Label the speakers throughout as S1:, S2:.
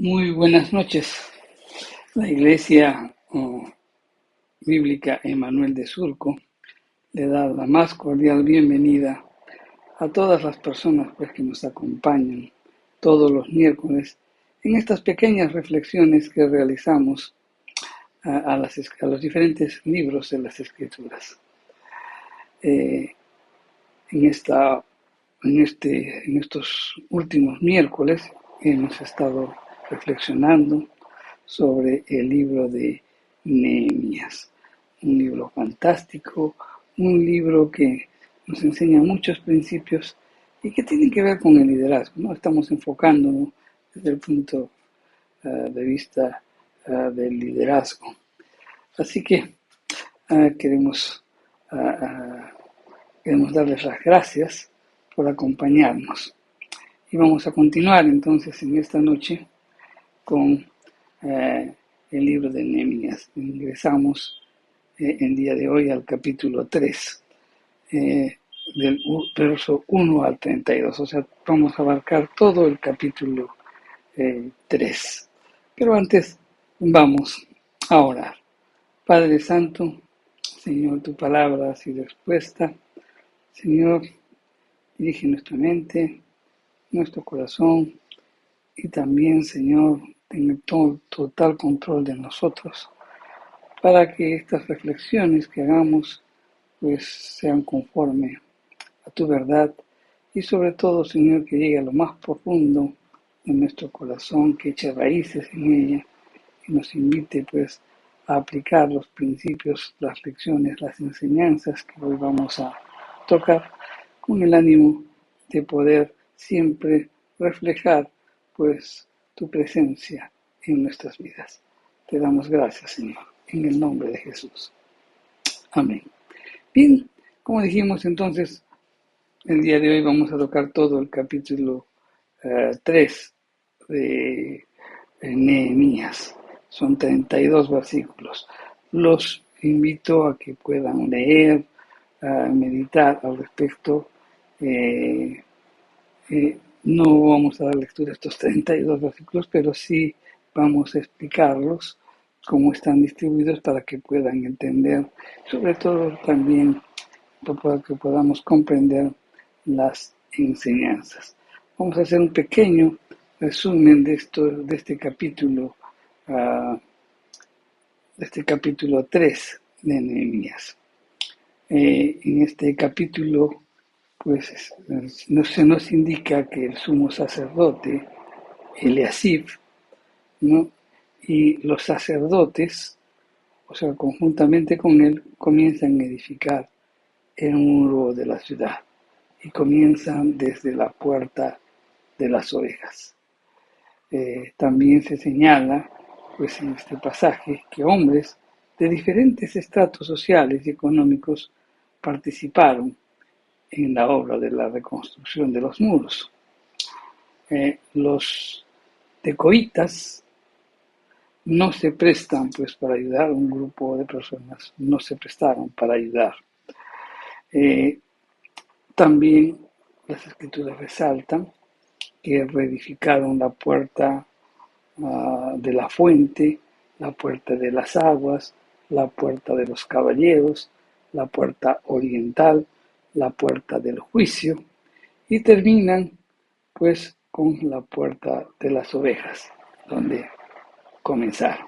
S1: Muy buenas noches. La Iglesia Bíblica Emanuel de Surco le da la más cordial bienvenida a todas las personas que nos acompañan todos los miércoles en estas pequeñas reflexiones que realizamos a los diferentes libros de las Escrituras. En estos últimos miércoles hemos estado reflexionando sobre el libro de Nehemías, un libro fantástico, un libro que nos enseña muchos principios y que tienen que ver con el liderazgo, ¿no? Estamos enfocándonos desde el punto de vista del liderazgo. Así que queremos darles las gracias por acompañarnos. Y vamos a continuar entonces en esta noche con el libro de Nehemías. Ingresamos el día de hoy al capítulo 3, del verso 1 al 32. O sea, vamos a abarcar todo el capítulo 3. Pero antes vamos a orar. Padre Santo, Señor, tu palabra ha sido expuesta. Señor, dirige nuestra mente, nuestro corazón y también, Señor, tenga total control de nosotros para que estas reflexiones que hagamos pues sean conforme a tu verdad y sobre todo, Señor, que llegue a lo más profundo de nuestro corazón, que eche raíces en ella y nos invite pues a aplicar los principios, las lecciones, las enseñanzas que hoy vamos a tocar con el ánimo de poder siempre reflejar pues tu presencia en nuestras vidas. Te damos gracias, Señor, en el nombre de Jesús. Amén. Bien, como dijimos entonces, el día de hoy vamos a tocar todo el capítulo 3 de Nehemías. Son 32 versículos. Los invito a que puedan leer, meditar al respecto. No vamos a dar lectura a estos 32 versículos, pero sí vamos a explicarlos, cómo están distribuidos para que puedan entender, sobre todo también para que podamos comprender las enseñanzas. Vamos a hacer un pequeño resumen de este capítulo, de este capítulo 3 de Nehemías. En este capítulo pues se nos indica que el sumo sacerdote, Eliasib, ¿no? Y los sacerdotes, o sea, conjuntamente con él, comienzan a edificar el muro de la ciudad y comienzan desde la puerta de las ovejas. También se señala, pues en este pasaje, que hombres de diferentes estratos sociales y económicos participaron en la obra de la reconstrucción de los muros. Los tecoitas no se prestan pues para ayudar, un grupo de personas no se prestaron para ayudar. También las escrituras resaltan que reedificaron la puerta de la fuente, la puerta de las aguas, la puerta de los caballeros, la puerta oriental, la puerta del juicio, y terminan pues con la puerta de las ovejas, donde comenzaron.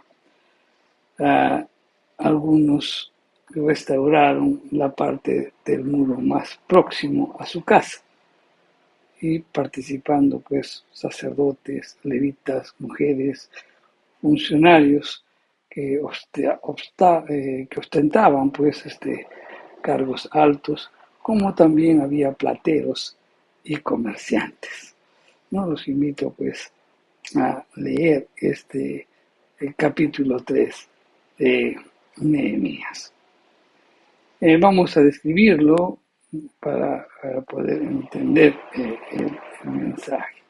S1: Algunos restauraron la parte del muro más próximo a su casa y participando pues sacerdotes, levitas, mujeres, funcionarios que ostentaban pues cargos altos, como también había plateros y comerciantes. No los invito pues a leer el capítulo 3 de Nehemías. Vamos a describirlo para poder entender el mensaje.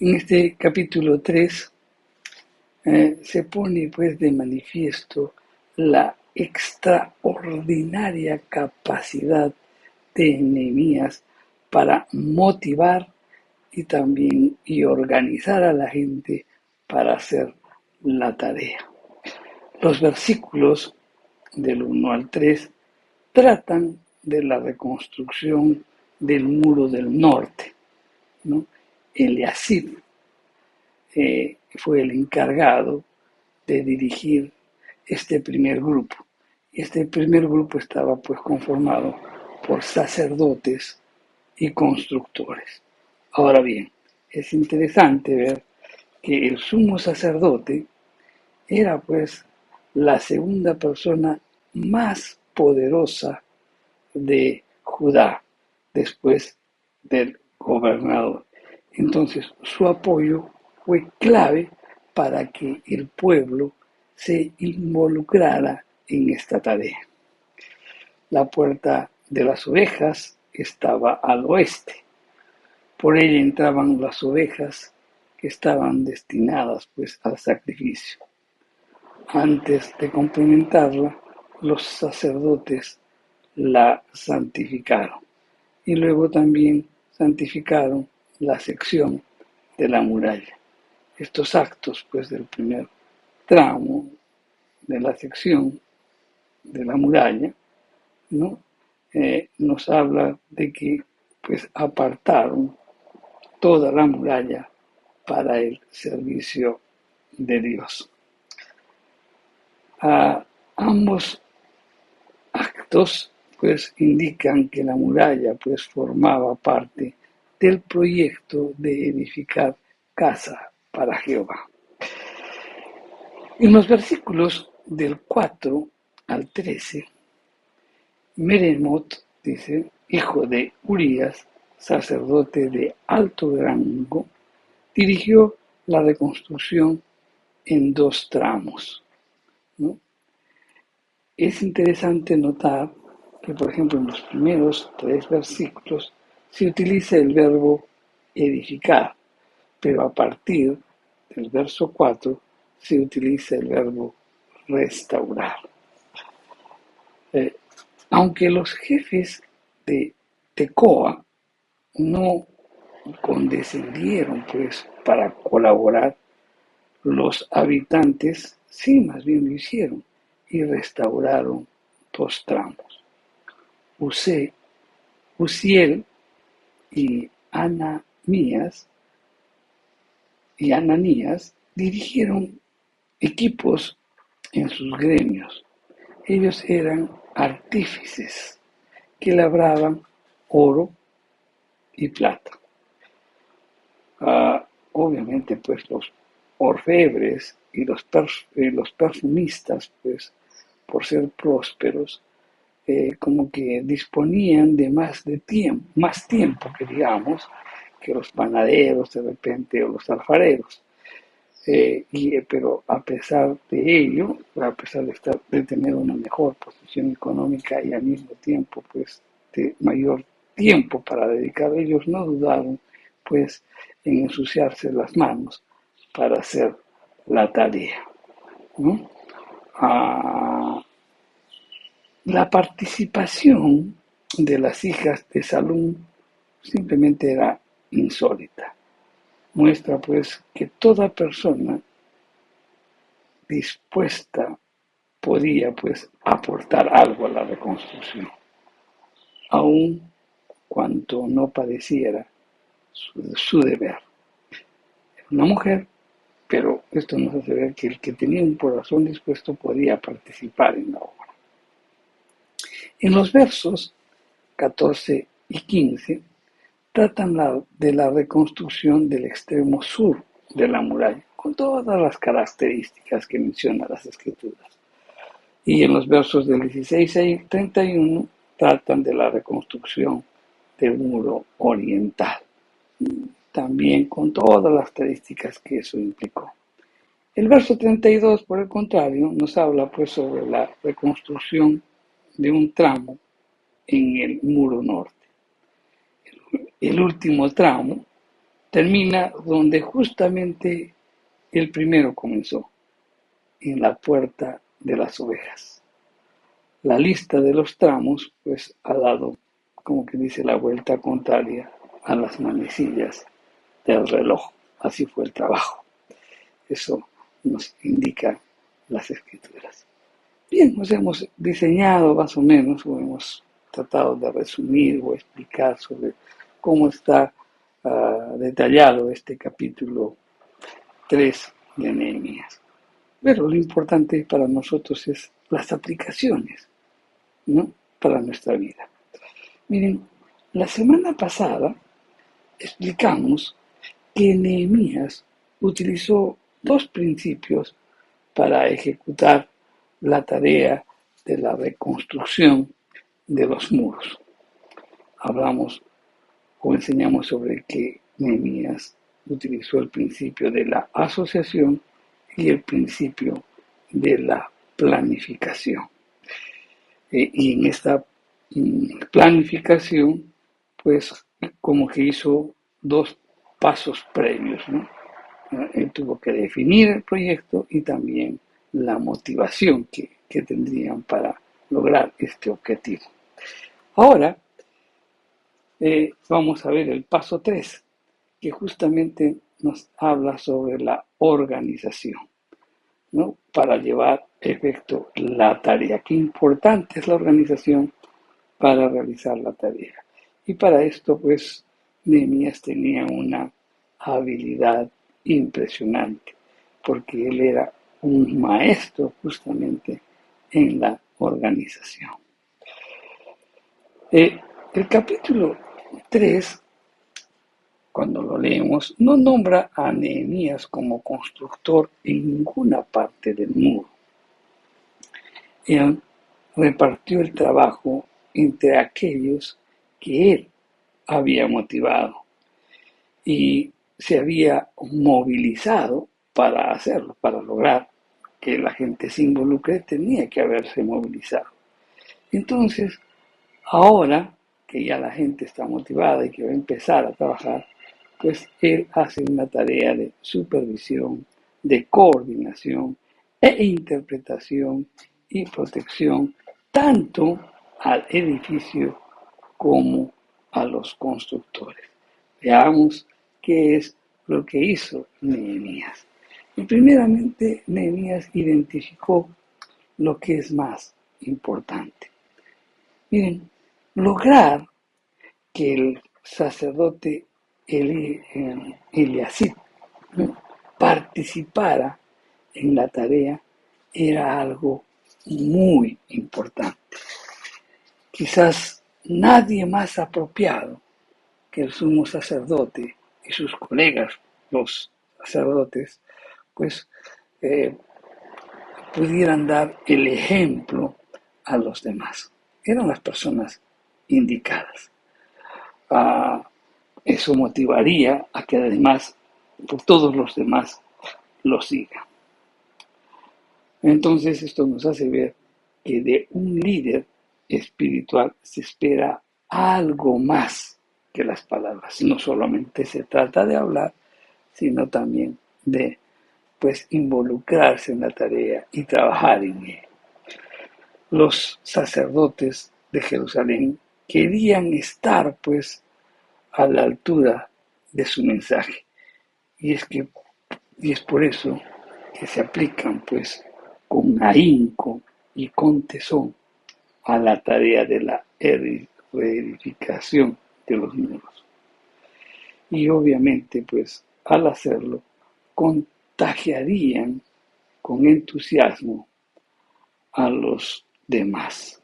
S1: En este capítulo 3 se pone pues de manifiesto la extraordinaria capacidad de Nehemías para motivar y también organizar a la gente para hacer la tarea. Los versículos del 1 al 3 tratan de la reconstrucción del muro del norte, ¿no? Eliasib fue el encargado de dirigir este primer grupo. Y este primer grupo estaba pues conformado por sacerdotes y constructores. Ahora bien, es interesante ver que el sumo sacerdote era pues la segunda persona más poderosa de Judá después del gobernador. Entonces su apoyo fue clave para que el pueblo se involucrara en esta tarea. La puerta de las ovejas estaba al oeste. Por ella entraban las ovejas que estaban destinadas pues al sacrificio. Antes de complementarla, los sacerdotes la santificaron y luego también santificaron la sección de la muralla. Estos actos pues del primer tramo de la sección de la muralla, ¿no? Nos habla de que pues apartaron toda la muralla para el servicio de Dios. Ambos actos pues indican que la muralla pues formaba parte del proyecto de edificar casa para Jehová. En los versículos del 4 al 13, Meremot dice, hijo de Urías, sacerdote de alto rango, dirigió la reconstrucción en 2 tramos, ¿no? Es interesante notar que, por ejemplo, en los primeros 3 versículos se utiliza el verbo edificar, pero a partir del verso 4 se utiliza el verbo restaurar. Aunque los jefes de Tecoa no condescendieron pues para colaborar, los habitantes sí más bien lo hicieron y restauraron 2 tramos. Uziel y Ananías dirigieron equipos en sus gremios. Ellos eran artífices que labraban oro y plata. Obviamente, pues los orfebres y los perfumistas, pues por ser prósperos, como que disponían de más tiempo que digamos, que los panaderos de repente o los alfareros. Pero a pesar de ello, a pesar de tener una mejor posición económica y al mismo tiempo pues de mayor tiempo para dedicar, ellos no dudaron pues en ensuciarse las manos para hacer la tarea, ¿no? La participación de las hijas de Salum simplemente era insólita. Muestra pues que toda persona dispuesta podía pues aportar algo a la reconstrucción, aun cuanto no pareciera su deber. Era una mujer, pero esto nos hace ver que el que tenía un corazón dispuesto podía participar en la obra. En los versos 14 y 15 tratan de la reconstrucción del extremo sur de la muralla, con todas las características que mencionan las escrituras. Y en los versos del 16 al 31 tratan de la reconstrucción del muro oriental, también con todas las características que eso implicó. El verso 32, por el contrario, nos habla pues sobre la reconstrucción de un tramo en el muro norte. El último tramo termina donde justamente el primero comenzó, en la puerta de las ovejas. La lista de los tramos pues ha dado, como que dice, la vuelta contraria a las manecillas del reloj. Así fue el trabajo. Eso nos indica las escrituras. Bien, nos hemos diseñado más o menos, o hemos tratado de resumir o explicar sobre cómo está detallado este capítulo 3 de Nehemías. Pero lo importante para nosotros es las aplicaciones, ¿no?, para nuestra vida. Miren, la semana pasada explicamos que Nehemías utilizó dos principios para ejecutar la tarea de la reconstrucción de los muros. Hablamos o enseñamos sobre que Nehemías utilizó el principio de la asociación y el principio de la planificación. Y en esta planificación, pues como que hizo dos pasos previos, ¿no? Él tuvo que definir el proyecto y también la motivación que tendrían para lograr este objetivo. Ahora vamos a ver el paso 3, que justamente nos habla sobre la organización, ¿no?, para llevar a efecto la tarea. Qué importante es la organización para realizar la tarea. Y para esto, pues, Nehemías tenía una habilidad impresionante, porque él era un maestro justamente en la organización. El capítulo 3, cuando lo leemos, no nombra a Nehemías como constructor en ninguna parte del muro. Él repartió el trabajo entre aquellos que él había motivado y se había movilizado para hacerlo, para lograr que la gente se involucre, tenía que haberse movilizado. Entonces, ahora que ya la gente está motivada y que va a empezar a trabajar, pues él hace una tarea de supervisión, de coordinación e interpretación y protección tanto al edificio como a los constructores. Veamos qué es lo que hizo Nehemías. Y primeramente Nehemías identificó lo que es más importante. Miren, lograr que el sacerdote Eliasib, ¿no?, participara en la tarea era algo muy importante. Quizás nadie más apropiado que el sumo sacerdote y sus colegas, los sacerdotes, pues pudieran dar el ejemplo a los demás. Eran las personas indicadas. Eso motivaría a que además por todos los demás lo sigan. Entonces esto nos hace ver que de un líder espiritual se espera algo más que las palabras. No solamente se trata de hablar, sino también de, pues, involucrarse en la tarea y trabajar en ella. Los sacerdotes de Jerusalén querían estar, pues, a la altura de su mensaje. Y es por eso que se aplican, pues, con ahínco y con tesón a la tarea de la reedificación de los muros. Y obviamente, pues, al hacerlo, contagiarían con entusiasmo a los demás,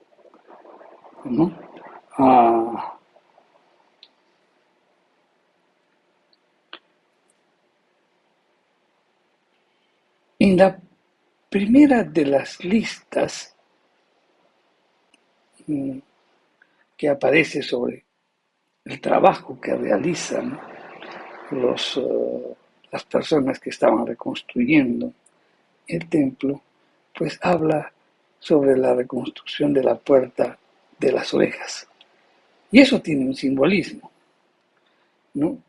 S1: ¿no? En la primera de las listas que aparece sobre el trabajo que realizan las personas que estaban reconstruyendo el templo, pues habla sobre la reconstrucción de la puerta de las ovejas. Y eso tiene un simbolismo, ¿no?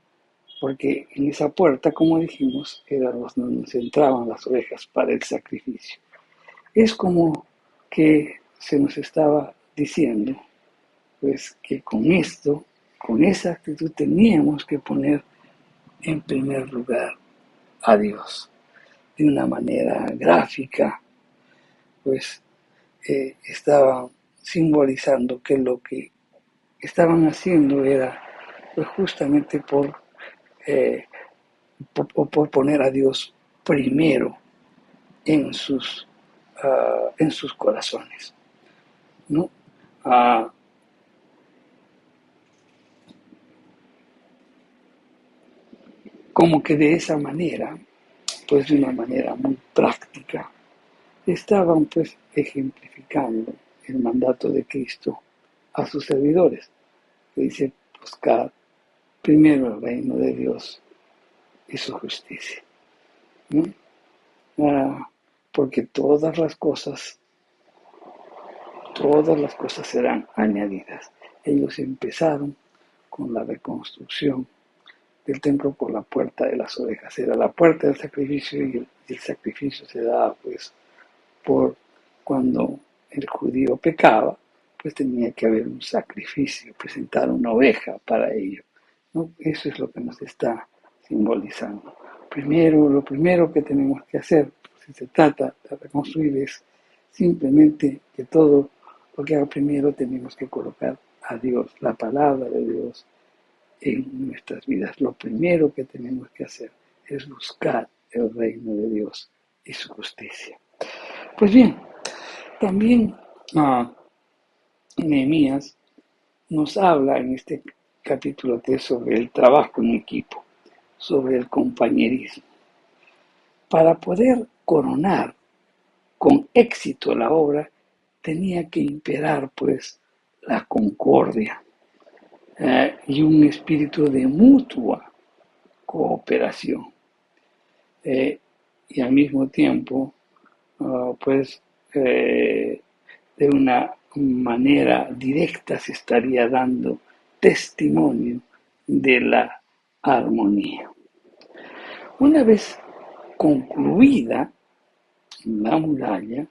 S1: Porque en esa puerta, como dijimos, era donde se entraban las ovejas para el sacrificio. Es como que se nos estaba diciendo, pues, que con esto, con esa actitud teníamos que poner en primer lugar a Dios. De una manera gráfica, pues estaban simbolizando que lo que estaban haciendo era pues justamente por poner a Dios primero en sus corazones, ¿no? Ah, como que de esa manera, pues de una manera muy práctica, estaban pues ejemplificando el mandato de Cristo a sus servidores, que dice: buscar primero el reino de Dios y su justicia, ¿no? Porque todas las cosas serán añadidas. Ellos empezaron con la reconstrucción del templo por la puerta de las ovejas. Era la puerta del sacrificio, y el sacrificio se daba pues por cuando el judío pecaba, pues tenía que haber un sacrificio, presentar una oveja para ello, ¿no? Eso es lo que nos está simbolizando. Lo primero que tenemos que hacer, si se trata de reconstruir, es simplemente que todo lo que haga primero tenemos que colocar a Dios, la palabra de Dios, en nuestras vidas. Lo primero que tenemos que hacer es buscar el reino de Dios y su justicia. Pues bien, también Nehemías nos habla en este capítulo 3 sobre el trabajo en equipo, sobre el compañerismo. Para poder coronar con éxito la obra, tenía que imperar pues la concordia y un espíritu de mutua cooperación. Y al mismo tiempo, pues de una manera directa se estaría dando testimonio de la armonía. Una vez concluida la muralla,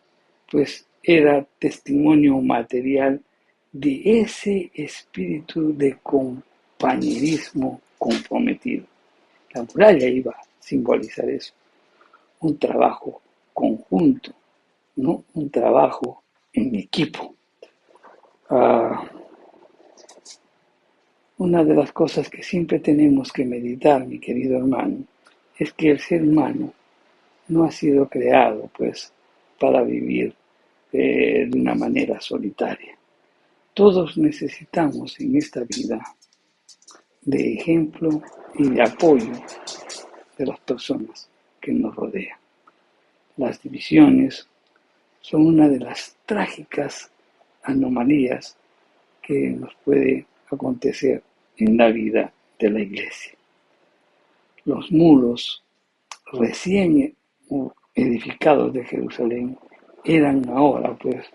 S1: pues era testimonio material de ese espíritu de compañerismo comprometido. La muralla iba a simbolizar eso, un trabajo conjunto, ¿no? Un trabajo en equipo. Una de las cosas que siempre tenemos que meditar, mi querido hermano, es que el ser humano no ha sido creado pues para vivir de una manera solitaria. Todos necesitamos en esta vida de ejemplo y de apoyo de las personas que nos rodean. Las divisiones son una de las trágicas anomalías que nos puede acontecer en la vida de la iglesia. Los muros recién edificados de Jerusalén eran ahora, pues,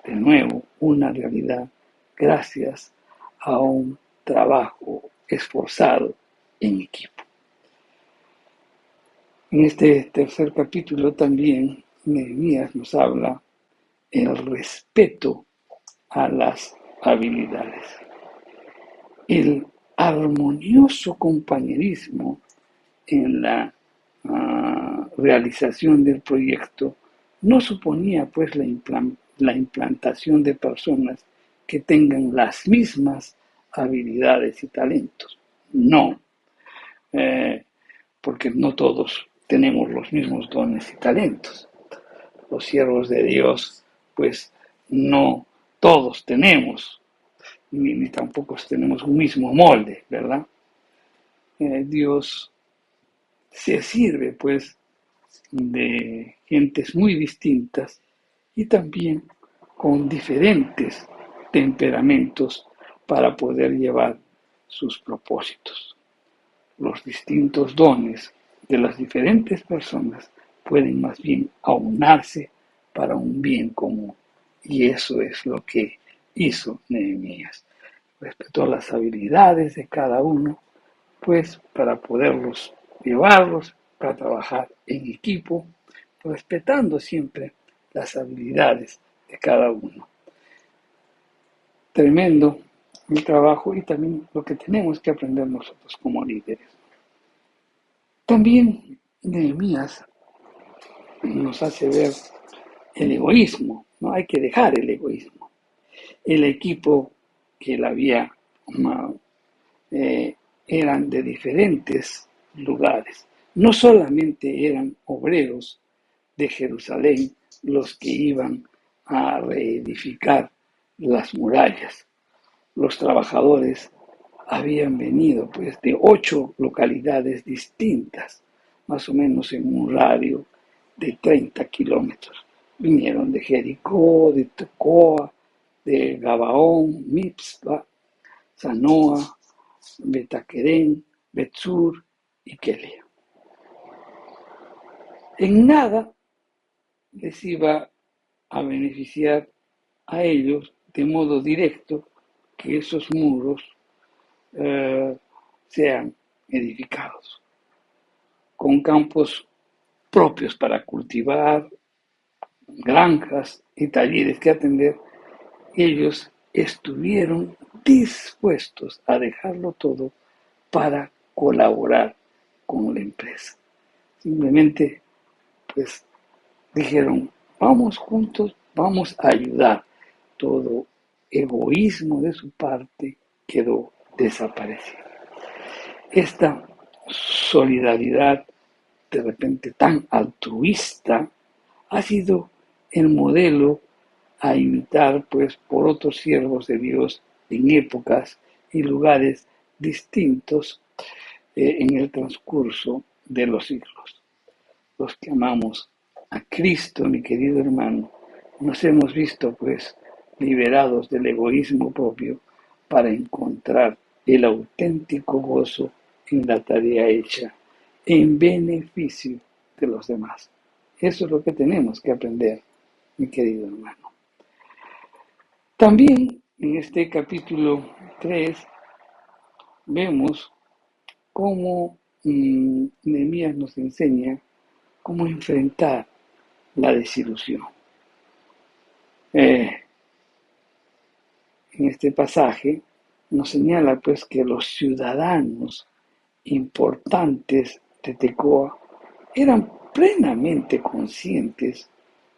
S1: de nuevo, una realidad gracias a un trabajo esforzado en equipo. En este tercer capítulo también Nehemías nos habla el respeto a las habilidades. El armonioso compañerismo en la realización del proyecto no suponía pues la implantación de personas que tengan las mismas habilidades y talentos. No, porque no todos tenemos los mismos dones y talentos. Los siervos de Dios, pues no todos tenemos, ni tampoco tenemos un mismo molde, ¿verdad? Dios se sirve, pues, de gentes muy distintas y también con diferentes temperamentos para poder llevar sus propósitos. Los distintos dones de las diferentes personas pueden más bien aunarse para un bien común. Y eso es lo que hizo Nehemías. Respetó las habilidades de cada uno, pues para poderlos llevarlos, para trabajar en equipo, respetando siempre las habilidades de cada uno. Tremendo el trabajo y también lo que tenemos que aprender nosotros como líderes. También Nehemías nos hace ver el egoísmo, ¿no? Hay que dejar el egoísmo. El equipo que él había eran de diferentes lugares. No solamente eran obreros de Jerusalén los que iban a reedificar las murallas. Los trabajadores habían venido pues de 8 localidades distintas, más o menos en un radio de 30 kilómetros. Vinieron de Jericó, de Tecoa, de Gabaón, Mizpa, Zanoa, Betaquerén, Betzur y Kelia. En nada les iba a beneficiar a ellos de modo directo que esos muros sean edificados, con campos propios para cultivar, granjas y talleres que atender. Ellos estuvieron dispuestos a dejarlo todo para colaborar con la empresa. Simplemente, pues, dijeron, vamos juntos, vamos a ayudar. Todo egoísmo de su parte quedó desaparecido. Esta solidaridad de repente tan altruista ha sido el modelo a imitar pues por otros siervos de Dios en épocas y lugares distintos en el transcurso de los siglos. Los que amamos a Cristo, mi querido hermano, nos hemos visto pues liberados del egoísmo propio para encontrar el auténtico gozo en la tarea hecha en beneficio de los demás. Eso es lo que tenemos que aprender, mi querido hermano. También en este capítulo 3 vemos cómo Nehemías nos enseña cómo enfrentar la desilusión. En este pasaje nos señala pues que los ciudadanos importantes de Tecoa eran plenamente conscientes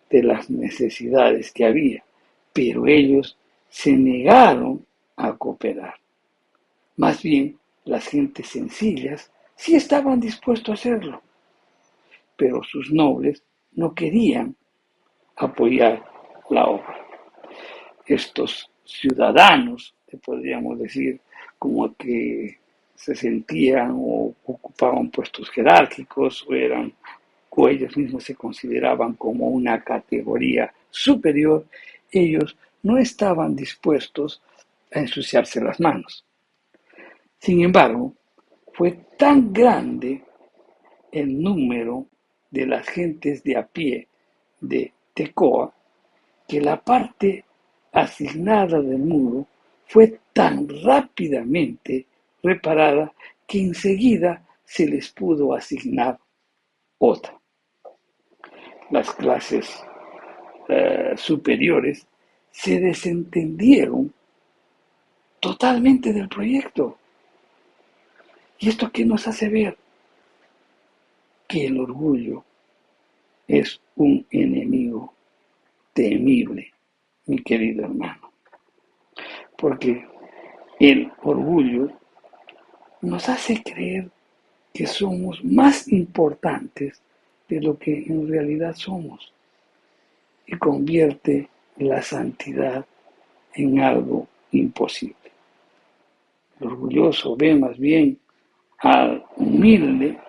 S1: de las necesidades que había, pero ellos se negaron a cooperar. Más bien, las gentes sencillas sí estaban dispuestos a hacerlo, pero sus nobles no querían apoyar la obra. Estos ciudadanos, podríamos decir, como que se sentían o ocupaban puestos jerárquicos o ellos mismos se consideraban como una categoría superior, ellos no estaban dispuestos a ensuciarse las manos. Sin embargo, fue tan grande el número de las gentes de a pie de Tecoa que la parte asignada del muro fue tan rápidamente reparada que enseguida se les pudo asignar otra. Las clases superiores se desentendieron totalmente del proyecto. ¿Y esto qué nos hace ver? Que el orgullo es un enemigo temible, mi querido hermano. Porque el orgullo nos hace creer que somos más importantes de lo que en realidad somos y convierte la santidad en algo imposible. El orgulloso ve más bien al humilde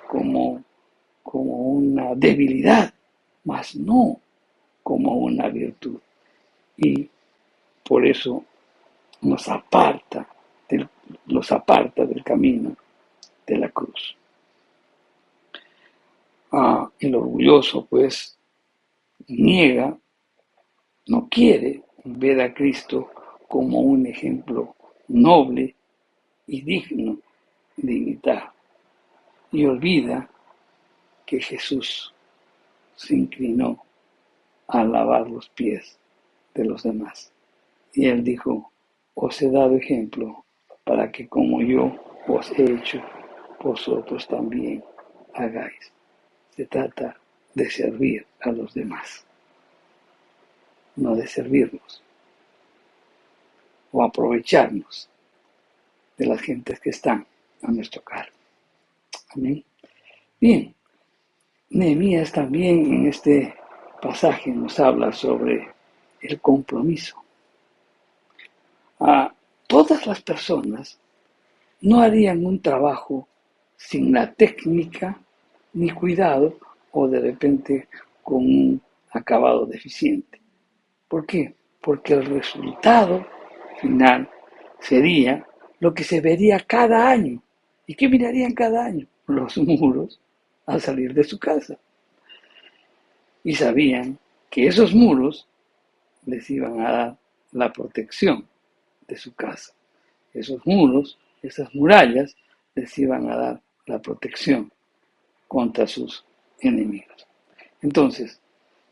S1: como una debilidad, mas no como una virtud. Y por eso los aparta del camino de la cruz. El orgulloso, pues, niega, no quiere ver a Cristo como un ejemplo noble y digno de imitar. Y olvida que Jesús se inclinó a lavar los pies de los demás. Y él dijo, os he dado ejemplo para que como yo os he hecho, vosotros también hagáis. Se trata de servir a los demás, no de servirnos o aprovecharnos de las gentes que están a nuestro cargo. Amén. Bien, Nehemías también en este pasaje nos habla sobre el compromiso. A todas las personas no harían un trabajo sin la técnica ni cuidado o de repente con un acabado deficiente. ¿Por qué? Porque el resultado final sería lo que se vería cada año. ¿Y qué mirarían cada año? Los muros al salir de su casa. Y sabían que esos muros les iban a dar la protección de su casa. Esos muros, esas murallas, les iban a dar la protección contra sus enemigos. Entonces,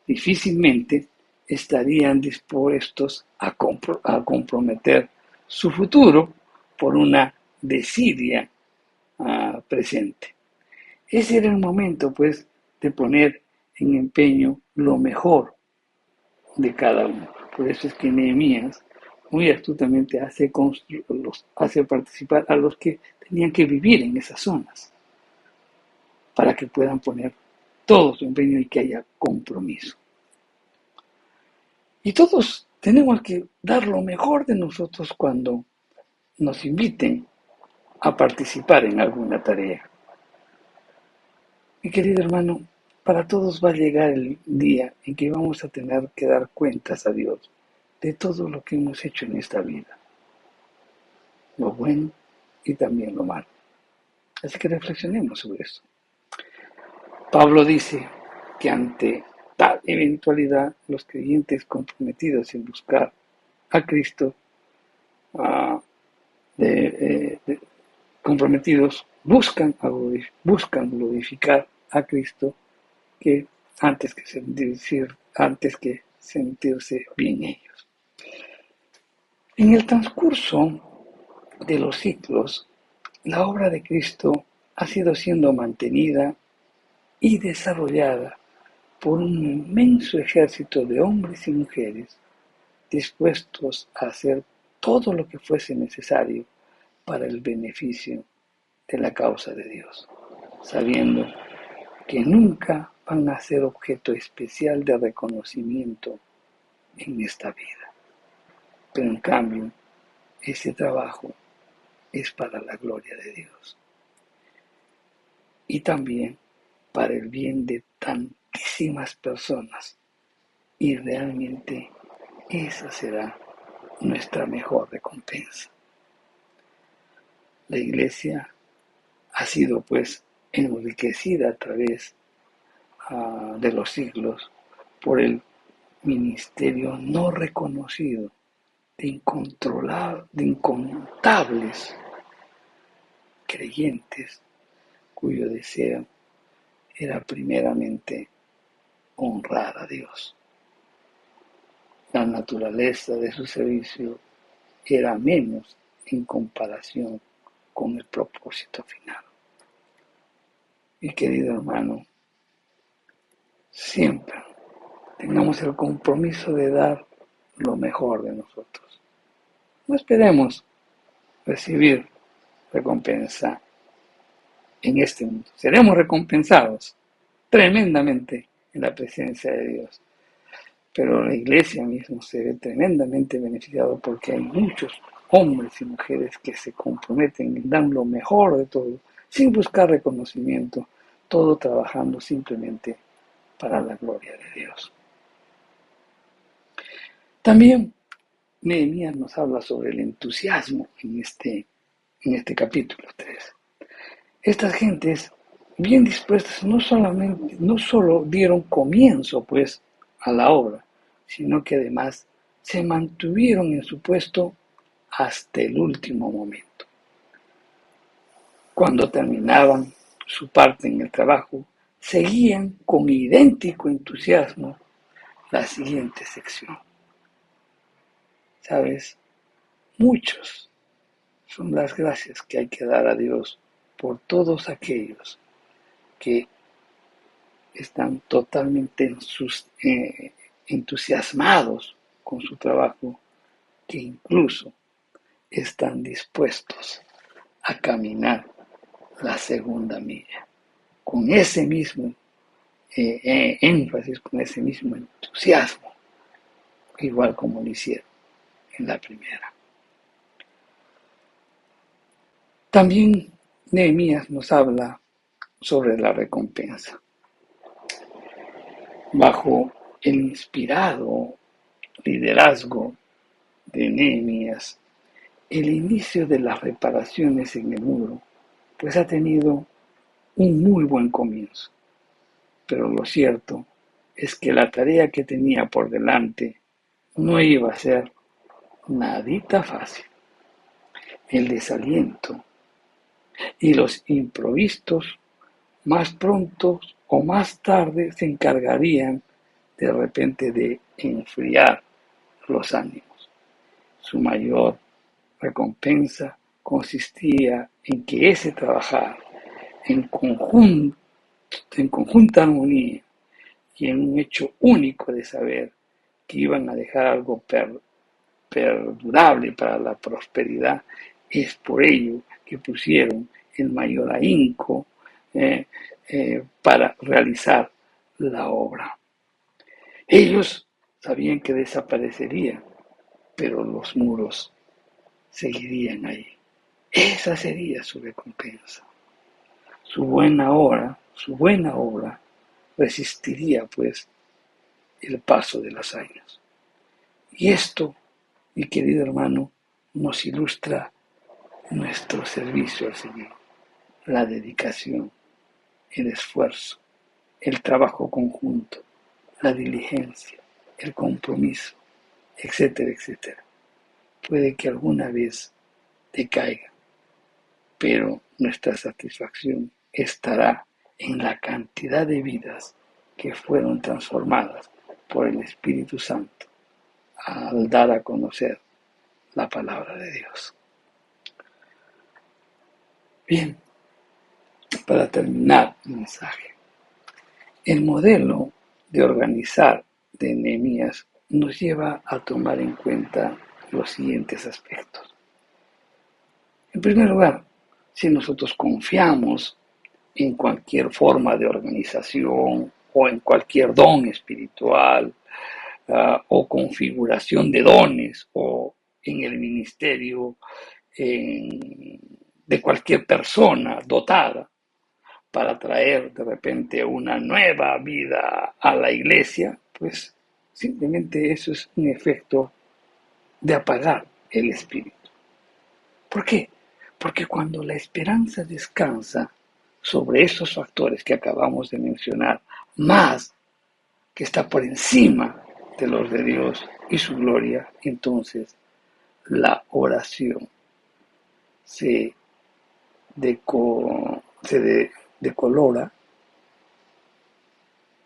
S1: difícilmente estarían dispuestos a comprometer su futuro por una desidia presente. Ese era el momento, pues, de poner en empeño lo mejor de cada uno. Por eso es que Nehemías muy astutamente hace participar a los que tenían que vivir en esas zonas, para que puedan poner todo su empeño y que haya compromiso. Y todos tenemos que dar lo mejor de nosotros cuando nos inviten a participar en alguna tarea. Mi querido hermano, para todos va a llegar el día en que vamos a tener que dar cuentas a Dios de todo lo que hemos hecho en esta vida, lo bueno y también lo malo. Así que reflexionemos sobre eso. Pablo dice que ante tal eventualidad, los creyentes comprometidos en buscar a Cristo, uh, comprometidos, buscan glorificar a Cristo que antes que sentirse bien ellos. En el transcurso de los siglos, la obra de Cristo ha sido siendo mantenida y desarrollada por un inmenso ejército de hombres y mujeres dispuestos a hacer todo lo que fuese necesario para el beneficio de la causa de Dios, sabiendo que nunca van a ser objeto especial de reconocimiento en esta vida. Pero en cambio, ese trabajo es para la gloria de Dios y también para el bien de tantísimas personas, y realmente esa será nuestra mejor recompensa. La Iglesia ha sido pues enriquecida a través de los siglos por el ministerio no reconocido de incontables creyentes cuyo deseo era primeramente honrar a Dios. La naturaleza de su servicio era menos en comparación con el propósito final. Mi querido hermano, siempre tengamos el compromiso de dar lo mejor de nosotros. No esperemos recibir recompensa en este mundo. Seremos recompensados tremendamente en la presencia de Dios. Pero la iglesia misma se ve tremendamente beneficiada porque hay muchos hombres y mujeres que se comprometen y dan lo mejor de todo, sin buscar reconocimiento, todo trabajando simplemente para la gloria de Dios. También Nehemías nos habla sobre el entusiasmo en este capítulo 3. Estas gentes bien dispuestas no solo dieron comienzo pues a la obra, sino que además se mantuvieron en su puesto hasta el último momento. Cuando terminaban su parte en el trabajo, seguían con idéntico entusiasmo la siguiente sección. ¿Sabes? Muchos son las gracias que hay que dar a Dios por todos aquellos que están totalmente entusiasmados con su trabajo, que incluso están dispuestos a caminar la segunda milla, con ese mismo énfasis, con ese mismo entusiasmo, igual como lo hicieron en la primera. También Nehemías nos habla sobre la recompensa. Bajo el inspirado liderazgo de Nehemías, el inicio de las reparaciones en el muro pues ha tenido un muy buen comienzo. Pero lo cierto es que la tarea que tenía por delante no iba a ser nadita fácil. El desaliento y los imprevistos más pronto o más tarde se encargarían de repente de enfriar los ánimos. Su mayor recompensa consistía en que ese trabajar en conjunta armonía y en un hecho único de saber que iban a dejar algo perdurable para la prosperidad, es por ello que pusieron el mayor ahínco para realizar la obra. Ellos sabían que desaparecería, pero los muros seguirían ahí. Esa sería su recompensa. Su buena obra resistiría pues el paso de los años. Y esto, mi querido hermano, nos ilustra nuestro servicio al Señor, la dedicación, el esfuerzo, el trabajo conjunto, la diligencia, el compromiso, etcétera, etcétera. Puede que alguna vez decaiga, pero nuestra satisfacción estará en la cantidad de vidas que fueron transformadas por el Espíritu Santo al dar a conocer la palabra de Dios. Bien, para terminar el mensaje, el modelo de organizar de Nehemías nos lleva a tomar en cuenta los siguientes aspectos. En primer lugar, si nosotros confiamos en cualquier forma de organización o en cualquier don espiritual o configuración de dones o en el ministerio de cualquier persona dotada para traer de repente una nueva vida a la iglesia, pues simplemente eso es un efecto de apagar el espíritu. ¿Por qué? Porque cuando la esperanza descansa sobre esos factores que acabamos de mencionar, más que está por encima de los de Dios y su gloria, entonces la oración se decolora,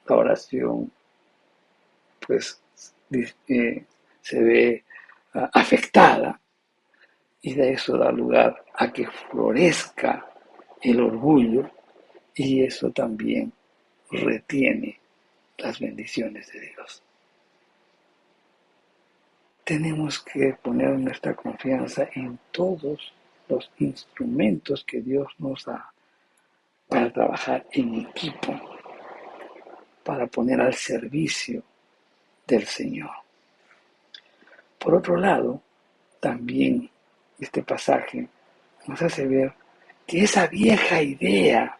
S1: la oración pues se ve afectada, y de eso da lugar a que florezca el orgullo, y eso también retiene las bendiciones de Dios. Tenemos que poner nuestra confianza en todos los instrumentos que Dios nos da para trabajar en equipo, para poner al servicio del Señor. Por otro lado, también este pasaje nos hace ver que esa vieja idea,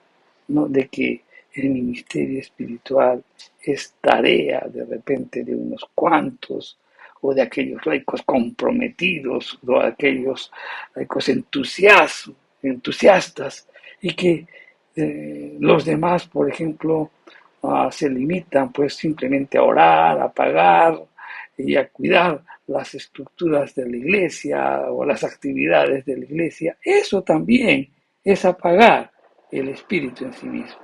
S1: ¿no?, de que el ministerio espiritual es tarea de repente de unos cuantos, o de aquellos laicos comprometidos, o de aquellos laicos entusiastas, y que los demás, por ejemplo, se limitan pues simplemente a orar, a pagar y a cuidar las estructuras de la iglesia o las actividades de la iglesia. Eso también es apagar el espíritu en sí mismo.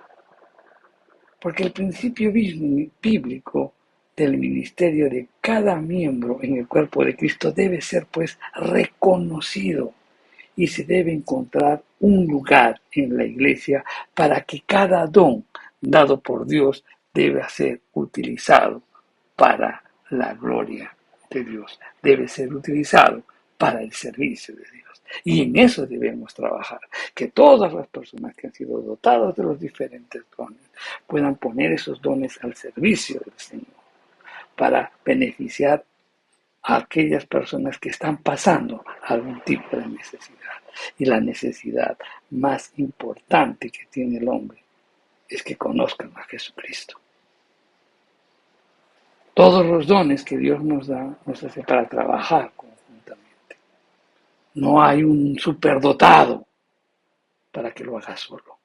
S1: Porque el principio bíblico del ministerio de cada miembro en el cuerpo de Cristo debe ser pues reconocido y se debe encontrar un lugar en la iglesia para que cada don dado por Dios debe ser utilizado para la gloria de Dios, debe ser utilizado para el servicio de Dios. Y en eso debemos trabajar, que todas las personas que han sido dotadas de los diferentes dones puedan poner esos dones al servicio del Señor para beneficiar a aquellas personas que están pasando algún tipo de necesidad. Y la necesidad más importante que tiene el hombre es que conozcan a Jesucristo. Todos los dones que Dios nos da nos hace para trabajar conjuntamente. No hay un superdotado para que lo haga solo.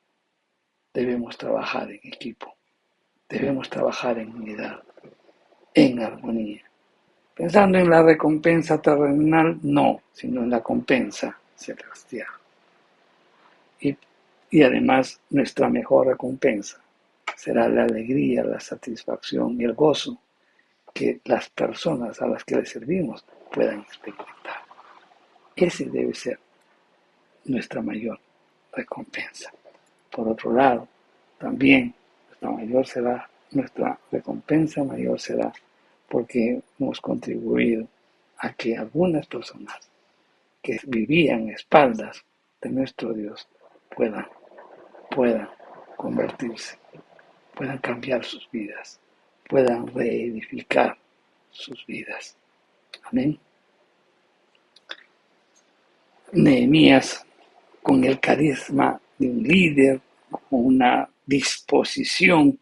S1: Debemos trabajar en equipo. Debemos trabajar en unidad, en armonía. Pensando en la recompensa terrenal, no, sino en la recompensa celestial. Y además, nuestra mejor recompensa será la alegría, la satisfacción y el gozo que las personas a las que le servimos puedan experimentar. Ese debe ser nuestra mayor recompensa. Por otro lado, también nuestra recompensa mayor será porque hemos contribuido a que algunas personas que vivían a espaldas de nuestro Dios puedan convertirse, puedan cambiar sus vidas, puedan reedificar sus vidas. Amén. Nehemías, con el carisma de un líder, con una disposición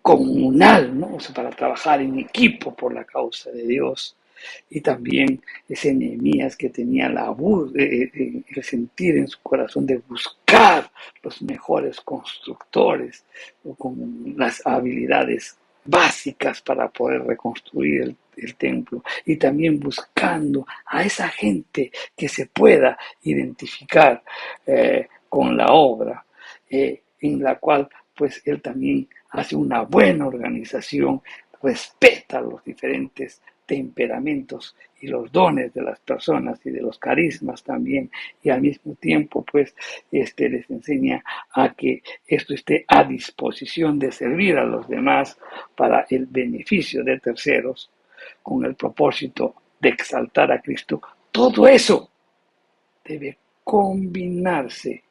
S1: comunal, ¿no? O sea, para trabajar en equipo por la causa de Dios. Y también ese Nehemías que tenía el sentir en su corazón de buscar los mejores constructores con las habilidades básicas para poder reconstruir el templo, y también buscando a esa gente que se pueda identificar con la obra, en la cual pues él también hace una buena organización, respeta los diferentes temperamentos y los dones de las personas y de los carismas también, y al mismo tiempo pues les enseña a que esto esté a disposición de servir a los demás para el beneficio de terceros, con el propósito de exaltar a Cristo. Todo eso debe combinarse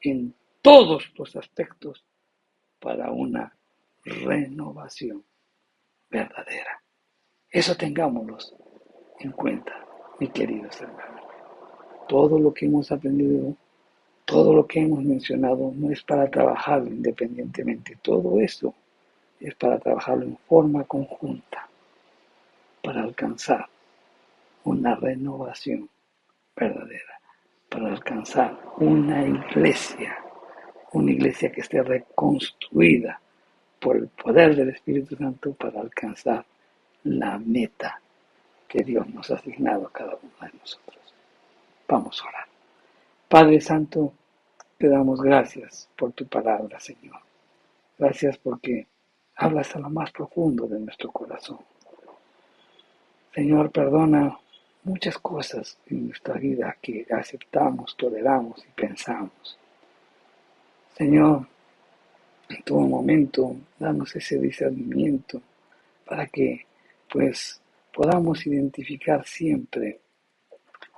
S1: en todos los aspectos para una renovación verdadera. Eso tengámoslo en cuenta, mis queridos hermanos. Todo lo que hemos aprendido, todo lo que hemos mencionado, no es para trabajarlo independientemente. Todo eso es para trabajarlo en forma conjunta, para alcanzar una renovación verdadera, para alcanzar una iglesia que esté reconstruida por el poder del Espíritu Santo para alcanzar la meta que Dios nos ha asignado a cada uno de nosotros. Vamos a orar. Padre Santo, te damos gracias por tu palabra, Señor. Gracias porque hablas a lo más profundo de nuestro corazón. Señor, perdona muchas cosas en nuestra vida que aceptamos, toleramos y pensamos. Señor, en todo momento, danos ese discernimiento para que, pues, podamos identificar siempre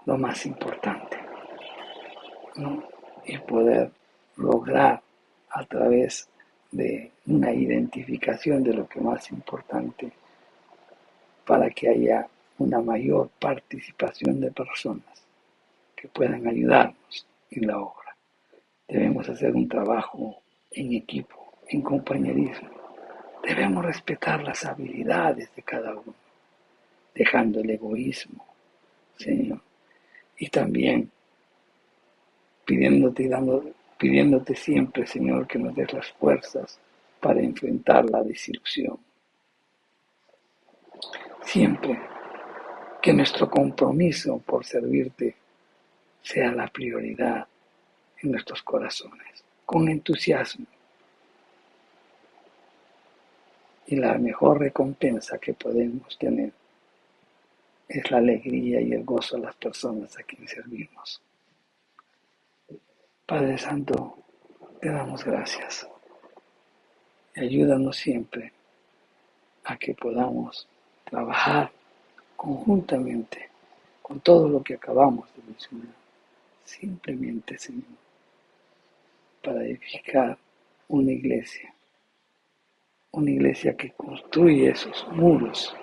S1: lo más importante, ¿no? Y poder lograr a través de una identificación de lo que más importante para que haya una mayor participación de personas que puedan ayudarnos en la obra. Debemos hacer un trabajo en equipo, en compañerismo. Debemos respetar las habilidades de cada uno, dejando el egoísmo, Señor, y también pidiéndote siempre, Señor, que nos des las fuerzas para enfrentar la desilusión. Siempre que nuestro compromiso por servirte sea la prioridad en nuestros corazones, con entusiasmo. Y la mejor recompensa que podemos tener es la alegría y el gozo de las personas a quienes servimos. Padre Santo, te damos gracias y ayúdanos siempre a que podamos trabajar conjuntamente con todo lo que acabamos de mencionar, simplemente, Señor, para edificar una iglesia que construye esos muros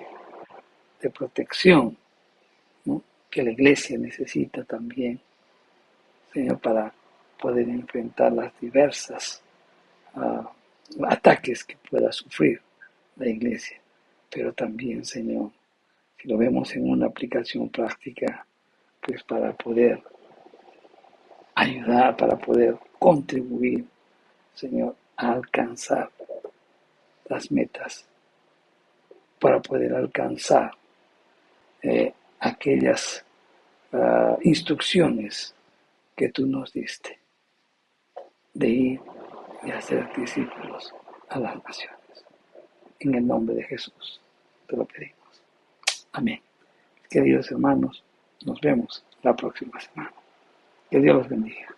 S1: de protección, ¿no?, que la iglesia necesita también, Señor, para poder enfrentar las diversas ataques que pueda sufrir la iglesia. Pero también, Señor, si lo vemos en una aplicación práctica, pues para poder ayudar, para poder contribuir, Señor, a alcanzar las metas, para poder alcanzar aquellas instrucciones que tú nos diste de ir y hacer discípulos a las naciones. En el nombre de Jesús te lo pedimos. Amén. Queridos hermanos, nos vemos la próxima semana. Que Dios los bendiga.